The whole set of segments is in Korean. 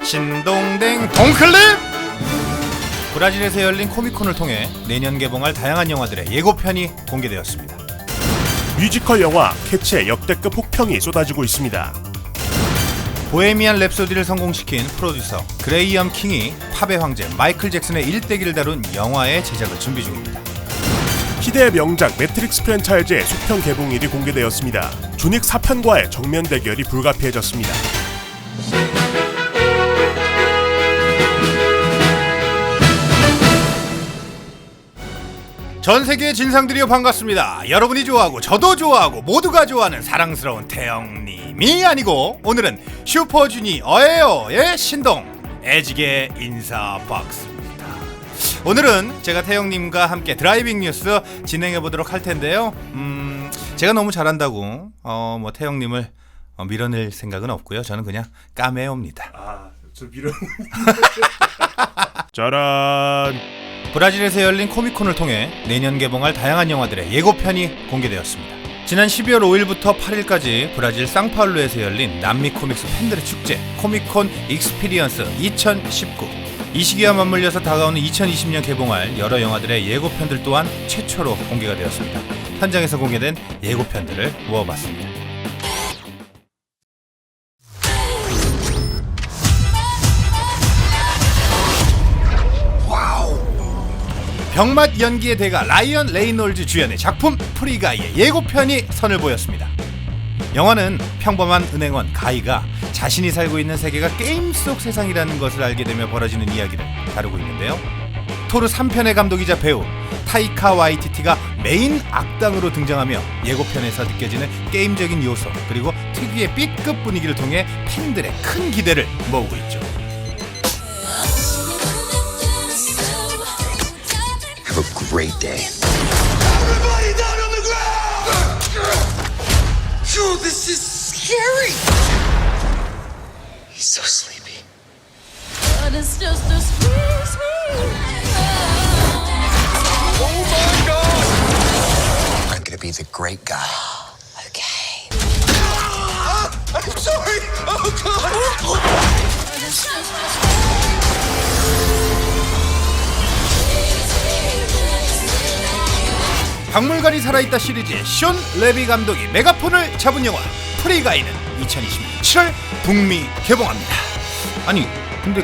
신동댕 동클립! 브라질에서 열린 코미콘을 통해 내년 개봉할 다양한 영화들의 예고편이 공개되었습니다. 뮤지컬 영화 캐치의 역대급 혹평이 쏟아지고 있습니다. 보헤미안 랩소디를 성공시킨 프로듀서 그레이엄 킹이 팝의 황제 마이클 잭슨의 일대기를 다룬 영화의 제작을 준비 중입니다. 희대의 명작 매트릭스 프랜차이즈의 속편 개봉일이 공개되었습니다. 존윅 4편과의 정면 대결이 불가피해졌습니다. 전세계의 진상들이여 반갑습니다. 여러분이 좋아하고 저도 좋아하고 모두가 좋아하는 사랑스러운 태영님이 아니고 오늘은 슈퍼주니어예요의 신동 애지게 인사 박스입니다. 오늘은 제가 태영님과 함께 드라이빙 뉴스 진행해보도록 할 텐데요. 제가 너무 잘한다고 태영님을 밀어낼 생각은 없고요. 저는 그냥 까메오입니다. 저 밀어. 짜란. 브라질에서 열린 코미콘을 통해 내년 개봉할 다양한 영화들의 예고편이 공개되었습니다. 지난 12월 5일부터 8일까지 브라질 상파울루에서 열린 남미 코믹스 팬들의 축제 코미콘 익스피리언스 2019. 이 시기와 맞물려서 다가오는 2020년 개봉할 여러 영화들의 예고편들 또한 최초로 공개가 되었습니다. 현장에서 공개된 예고편들을 모아봤습니다. 병맛 연기의 대가 라이언 레이놀즈 주연의 작품 프리가이의 예고편이 선을 보였습니다. 영화는 평범한 은행원 가이가 자신이 살고 있는 세계가 게임 속 세상이라는 것을 알게 되며 벌어지는 이야기를 다루고 있는데요. 토르 3편의 감독이자 배우 타이카 와이티티가 메인 악당으로 등장하며 예고편에서 느껴지는 게임적인 요소 그리고 특유의 B급 분위기를 통해 팬들의 큰 기대를 모으고 있죠. Have a great day. Everybody down on the ground! Dude, this is scary! He's so sleepy. But it's just a squeeze me. Oh my god! I'm gonna be the great guy. Okay. I'm sorry! Oh god! But it's just 박물관이 살아있다 시리즈의 숀 레비 감독이 메가폰을 잡은 영화 프리가이는 2020년 7월 북미 개봉합니다. 아니 근데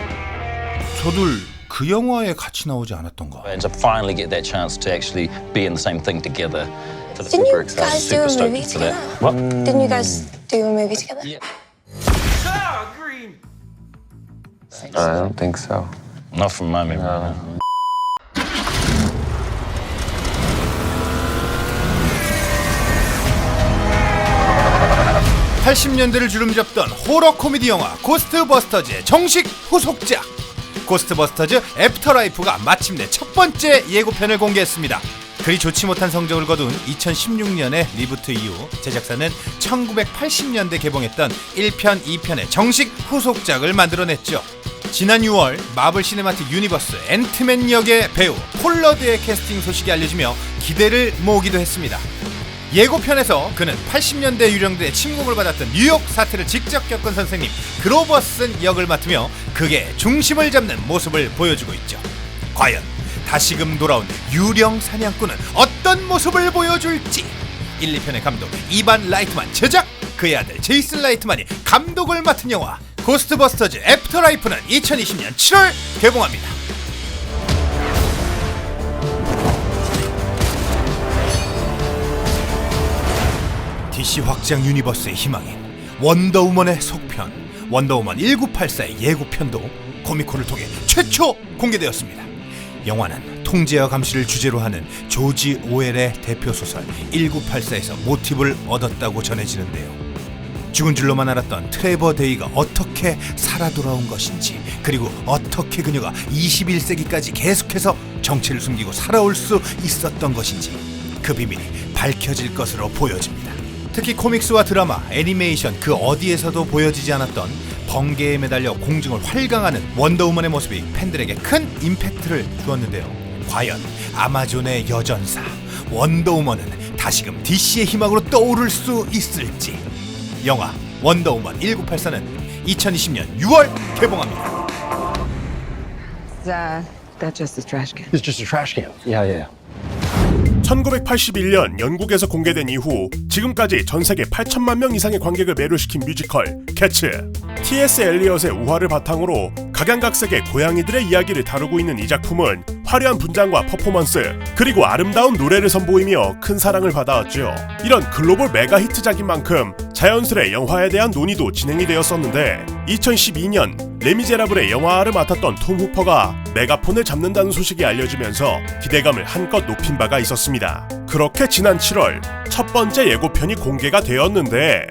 저들 그 영화에 같이 나오지 않았던가? And to finally get that chance to actually be in the same thing together. So Didn't super you excited, guys do super a stoked movie for that. together? What? Didn't you guys do a movie together? Yeah. Ah, green! I don't think so. Not from my memory. No. 80년대를 주름잡던 호러 코미디 영화 고스트버스터즈의 정식 후속작 고스트버스터즈 애프터라이프가 마침내 첫 번째 예고편을 공개했습니다. 그리 좋지 못한 성적을 거둔 2016년의 리부트 이후 제작사는 1980년대 개봉했던 1편, 2편의 정식 후속작을 만들어냈죠. 지난 6월 마블 시네마틱 유니버스 앤트맨 역의 배우 폴러드의 캐스팅 소식이 알려지며 기대를 모으기도 했습니다. 예고편에서 그는 80년대 유령들의 침공을 받았던 뉴욕 사태를 직접 겪은 선생님 그로버슨 역을 맡으며 극의 중심을 잡는 모습을 보여주고 있죠. 과연 다시금 돌아온 유령 사냥꾼은 어떤 모습을 보여줄지 1, 2편의 감독 이반 라이트만, 제작 그의 아들 제이슨 라이트만이 감독을 맡은 영화 고스트버스터즈 애프터라이프는 2020년 7월 개봉합니다. DC 확장 유니버스의 희망인 원더우먼의 속편 원더우먼 1984의 예고편도 코미콘을 통해 최초 공개되었습니다. 영화는 통제와 감시를 주제로 하는 조지 오웰의 대표소설 1984에서 모티브를 얻었다고 전해지는데요. 죽은 줄로만 알았던 트레버 데이가 어떻게 살아 돌아온 것인지 그리고 어떻게 그녀가 21세기까지 계속해서 정체를 숨기고 살아올 수 있었던 것인지 그 비밀이 밝혀질 것으로 보여집니다. 특히 코믹스와 드라마, 애니메이션 그 어디에서도 보여지지 않았던 번개에 매달려 공중을 활강하는 원더우먼의 모습이 팬들에게 큰 임팩트를 주었는데요. 과연 아마존의 여전사 원더우먼은 다시금 DC의 희망으로 떠오를 수 있을지. 영화 원더우먼 1984는 2020년 6월 개봉합니다. That's just a trash can. It's just a trash can. Yeah. 1981년 영국에서 공개된 이후 지금까지 전 세계 8천만 명 이상의 관객을 매료시킨 뮤지컬 캐츠. T.S. 엘리엇의 우화를 바탕으로 각양각색의 고양이들의 이야기를 다루고 있는 이 작품은 화려한 분장과 퍼포먼스 그리고 아름다운 노래를 선보이며 큰 사랑을 받아왔죠. 이런 글로벌 메가 히트작인 만큼 자연스레 영화에 대한 논의도 진행이 되었었는데 2012년 레미제라블의 영화를 맡았던 톰 후퍼가 메가폰을 잡는다는 소식이 알려지면서 기대감을 한껏 높인 바가 있었습니다. 그렇게 지난 7월 첫 번째 예고편이 공개가 되었는데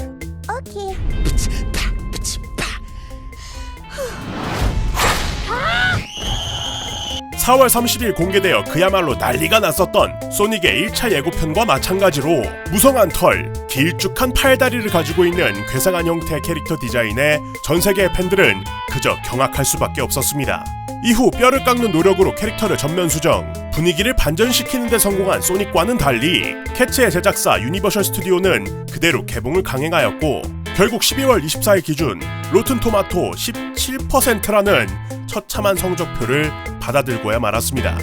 4월 30일 공개되어 그야말로 난리가 났었던 소닉의 1차 예고편과 마찬가지로 무성한 털, 길쭉한 팔다리를 가지고 있는 괴상한 형태의 캐릭터 디자인에 전 세계의 팬들은 그저 경악할 수밖에 없었습니다. 이후 뼈를 깎는 노력으로 캐릭터를 전면 수정, 분위기를 반전시키는 데 성공한 소닉과는 달리 캐츠의 제작사 유니버셜 스튜디오는 그대로 개봉을 강행하였고 결국 12월 24일 기준 로튼 토마토 17%라는 처참한 성적표를 받아들고야 말았습니다.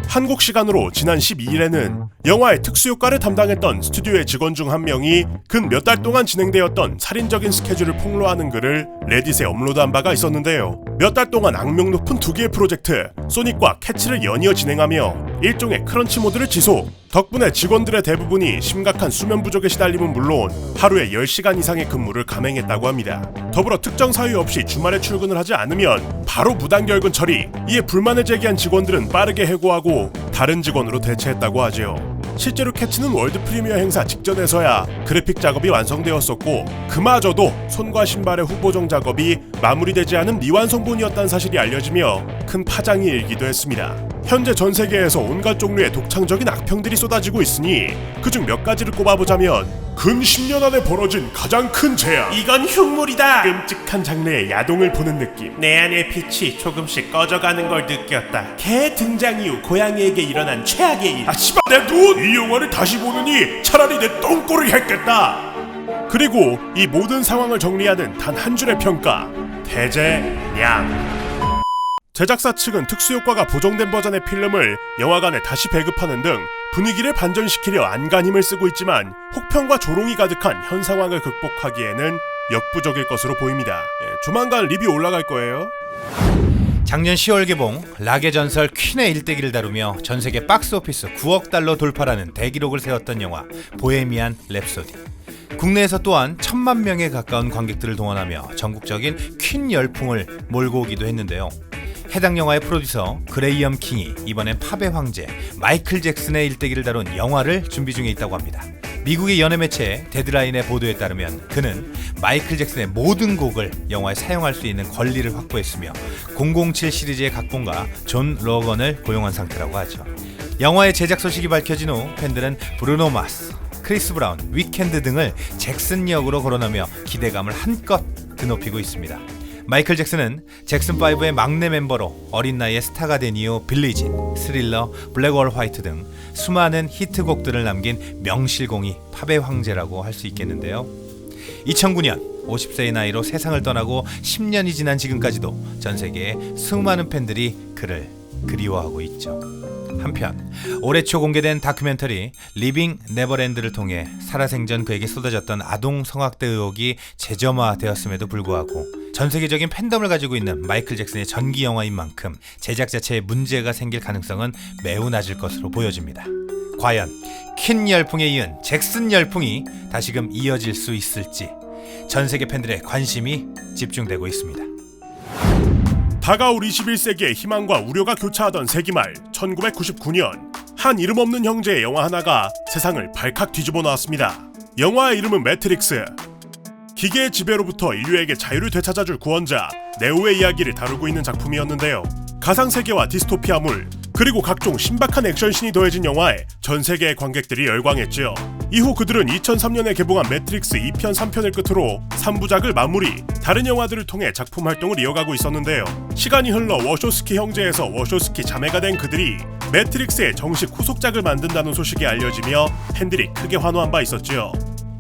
한국 시간으로 지난 12일에는 영화의 특수효과를 담당했던 스튜디오의 직원 중 한 명이 근 몇 달 동안 진행되었던 살인적인 스케줄을 폭로하는 글을 레딧에 업로드한 바가 있었는데요. 몇 달 동안 악명 높은 두 개의 프로젝트 소닉과 캐츠를 연이어 진행하며 일종의 크런치 모드를 지속. 덕분에 직원들의 대부분이 심각한 수면 부족에 시달림은 물론 하루에 10시간 이상의 근무를 감행했다고 합니다. 더불어 특정 사유 없이 주말에 출근을 하지 않으면 바로 무단결근 처리. 이에 불만을 제기한 직원들은 빠르게 해고하고 다른 직원으로 대체했다고 하죠. 실제로 캐치는 월드 프리미어 행사 직전에서야 그래픽 작업이 완성되었었고 그마저도 손과 신발의 후보정 작업이 마무리되지 않은 미완성본이었다는 사실이 알려지며 큰 파장이 일기도 했습니다. 현재 전 세계에서 온갖 종류의 독창적인 악평들이 쏟아지고 있으니 그중 몇 가지를 꼽아보자면 근 10년 안에 벌어진 가장 큰 재앙. 이건 흉물이다. 끔찍한 장르의 야동을 보는 느낌. 내 안의 빛이 조금씩 꺼져가는 걸 느꼈다. 개 등장 이후 고양이에게 일어난 최악의 일. 아 씨발 내 눈! 이 영화를 다시 보느니 차라리 내 똥꼬를 했겠다. 그리고 이 모든 상황을 정리하는 단 한 줄의 평가. 대재냥. 제작사 측은 특수효과가 보정된 버전의 필름을 영화관에 다시 배급하는 등 분위기를 반전시키려 안간 힘을 쓰고 있지만 혹평과 조롱이 가득한 현 상황을 극복하기에는 역부족일 것으로 보입니다. 조만간 리뷰 올라갈 거예요. 작년 10월 개봉 락의 전설 퀸의 일대기를 다루며 전세계 박스오피스 9억 달러 돌파라는 대기록을 세웠던 영화 보헤미안 랩소디. 국내에서 또한 1000만 명에 가까운 관객들을 동원하며 전국적인 퀸 열풍을 몰고 오기도 했는데요. 해당 영화의 프로듀서 그레이엄 킹이 이번엔 팝의 황제 마이클 잭슨의 일대기를 다룬 영화를 준비 중에 있다고 합니다. 미국의 연예 매체 데드라인의 보도에 따르면 그는 마이클 잭슨의 모든 곡을 영화에 사용할 수 있는 권리를 확보했으며 007 시리즈의 각본가 존 로건을 고용한 상태라고 하죠. 영화의 제작 소식이 밝혀진 후 팬들은 브루노 마스, 크리스 브라운, 위켄드 등을 잭슨 역으로 거론하며 기대감을 한껏 드높이고 있습니다. 마이클 잭슨은 잭슨5의 막내 멤버로 어린 나이에 스타가 된 이후 빌리진, 스릴러, 블랙 월 화이트 등 수많은 히트곡들을 남긴 명실공히 팝의 황제라고 할 수 있겠는데요. 2009년 50세의 나이로 세상을 떠나고 10년이 지난 지금까지도 전 세계의 수많은 팬들이 그를 그리워하고 있죠. 한편 올해 초 공개된 다큐멘터리 리빙 네버랜드를 통해 살아생전 그에게 쏟아졌던 아동 성학대 의혹이 재점화되었음에도 불구하고 전 세계적인 팬덤을 가지고 있는 마이클 잭슨의 전기 영화인 만큼 제작 자체에 문제가 생길 가능성은 매우 낮을 것으로 보여집니다. 과연 퀸 열풍에 이은 잭슨 열풍이 다시금 이어질 수 있을지 전 세계 팬들의 관심이 집중되고 있습니다. 다가올 21세기의 희망과 우려가 교차하던 세기말 1999년 한 이름 없는 형제의 영화 하나가 세상을 발칵 뒤집어 놓았습니다. 영화의 이름은 매트릭스. 기계의 지배로부터 인류에게 자유를 되찾아줄 구원자 네오의 이야기를 다루고 있는 작품이었는데요. 가상세계와 디스토피아물 그리고 각종 신박한 액션씬이 더해진 영화에 전 세계의 관객들이 열광했죠. 이후 그들은 2003년에 개봉한 매트릭스 2편 3편을 끝으로 3부작을 마무리, 다른 영화들을 통해 작품 활동을 이어가고 있었는데요. 시간이 흘러 워쇼스키 형제에서 워쇼스키 자매가 된 그들이 매트릭스의 정식 후속작을 만든다는 소식이 알려지며 팬들이 크게 환호한 바 있었죠.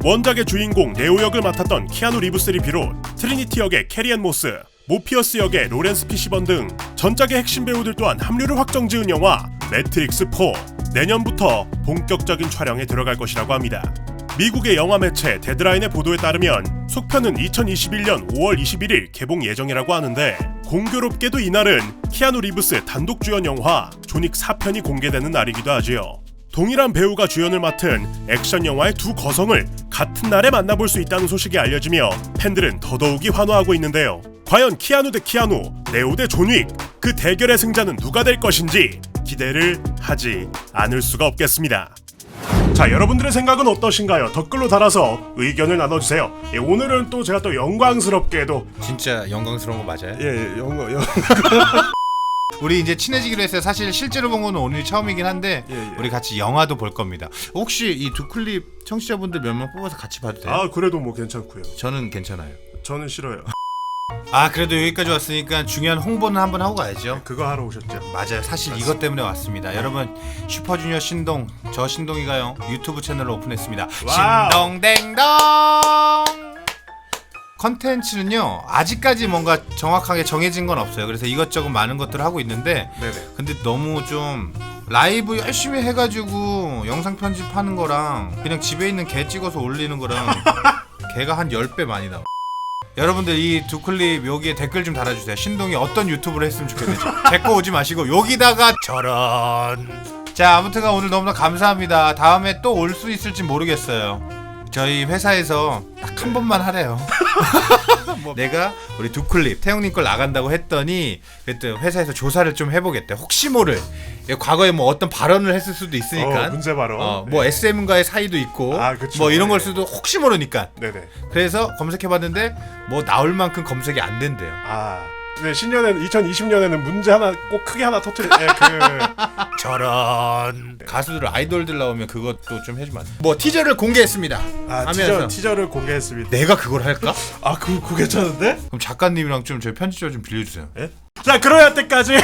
원작의 주인공 네오 역을 맡았던 키아누 리브스를 비롯 트리니티 역의 캐리앤 모스, 모피어스 역의 로렌스 피시번 등 전작의 핵심 배우들 또한 합류를 확정지은 영화 매트릭스 4 내년부터 본격적인 촬영에 들어갈 것이라고 합니다. 미국의 영화 매체 데드라인의 보도에 따르면 속편은 2021년 5월 21일 개봉 예정이라고 하는데 공교롭게도 이날은 키아누 리브스 단독 주연 영화 존윅 4편이 공개되는 날이기도 하지요. 동일한 배우가 주연을 맡은 액션 영화의 두 거성을 같은 날에 만나볼 수 있다는 소식이 알려지며 팬들은 더더욱이 환호하고 있는데요. 과연 키아누 대 키아누, 네오 대 존윅, 그 대결의 승자는 누가 될 것인지 기대를 하지 않을 수가 없겠습니다. 자, 여러분들의 생각은 어떠신가요? 댓글로 달아서 의견을 나눠주세요. 예, 오늘은 또 제가 또 영광스럽게도 진짜 영광스러운 거 맞아요? 예, 우리 이제 친해지기로 했어요. 사실 실제로 본 거는 오늘이 처음이긴 한데 우리 같이 영화도 볼 겁니다. 혹시 이 두 클립 청취자분들 몇 명 뽑아서 같이 봐도 돼요? 아, 그래도 뭐 괜찮고요. 저는 괜찮아요. 저는 싫어요. 아, 그래도 여기까지 왔으니까 중요한 홍보는 한번 하고 가야죠. 그거 하러 오셨죠? 맞아요. 사실 이것 때문에 왔습니다. 여러분, 슈퍼주니어 신동, 저 신동이가요 유튜브 채널을 오픈했습니다. 와우. 신동댕동. 컨텐츠는요 아직까지 뭔가 정확하게 정해진 건 없어요. 그래서 이것저것 많은 것들을 하고 있는데 네네. 근데 너무 좀 라이브 열심히 해가지고 영상 편집하는 거랑 그냥 집에 있는 개 찍어서 올리는 거랑 개가 한 10배 많이 나와. 여러분들 이 두 클립 여기에 댓글 좀 달아주세요. 신동이 어떤 유튜브를 했으면 좋겠는지. 제 거 오지 마시고 여기다가 저런. 자, 아무튼 오늘 너무나 감사합니다. 다음에 또 올 수 있을지 모르겠어요. 저희 회사에서 딱 한 번만 하래요. 뭐 내가 우리 두 클립 태용님 걸 나간다고 했더니 그때 회사에서 조사를 좀 해보겠대. 혹시 모를 과거에 뭐 어떤 발언을 했을 수도 있으니까. 문제 발언. 뭐 SM과의 사이도 있고 그쵸. 뭐 이런 걸 수도 혹시 모르니까. 네네. 그래서 검색해봤는데 뭐 나올 만큼 검색이 안 된대요. 네, 신년에는 2020년에는 문제 하나 꼭 크게 하나 터뜨릴 저런 가수들 아이돌들 나오면 그것도 좀 해주면 안 돼? 뭐 티저를 공개했습니다. 하면서 티저를 공개했습니다. 내가 그걸 할까? 그거 괜찮은데? 그럼 작가님이랑 좀 저희 편집자 좀 빌려주세요. 예? 자, 그럴 때까지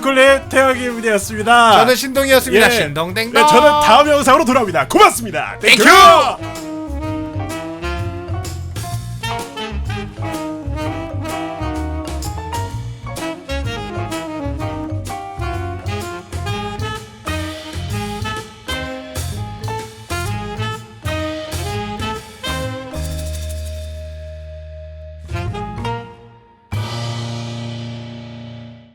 콜릿 태영이었습니다. 저는 신동이었습니다. 예. 신동댕동. 네, 저는 다음 영상으로 돌아옵니다. 고맙습니다. 땡큐.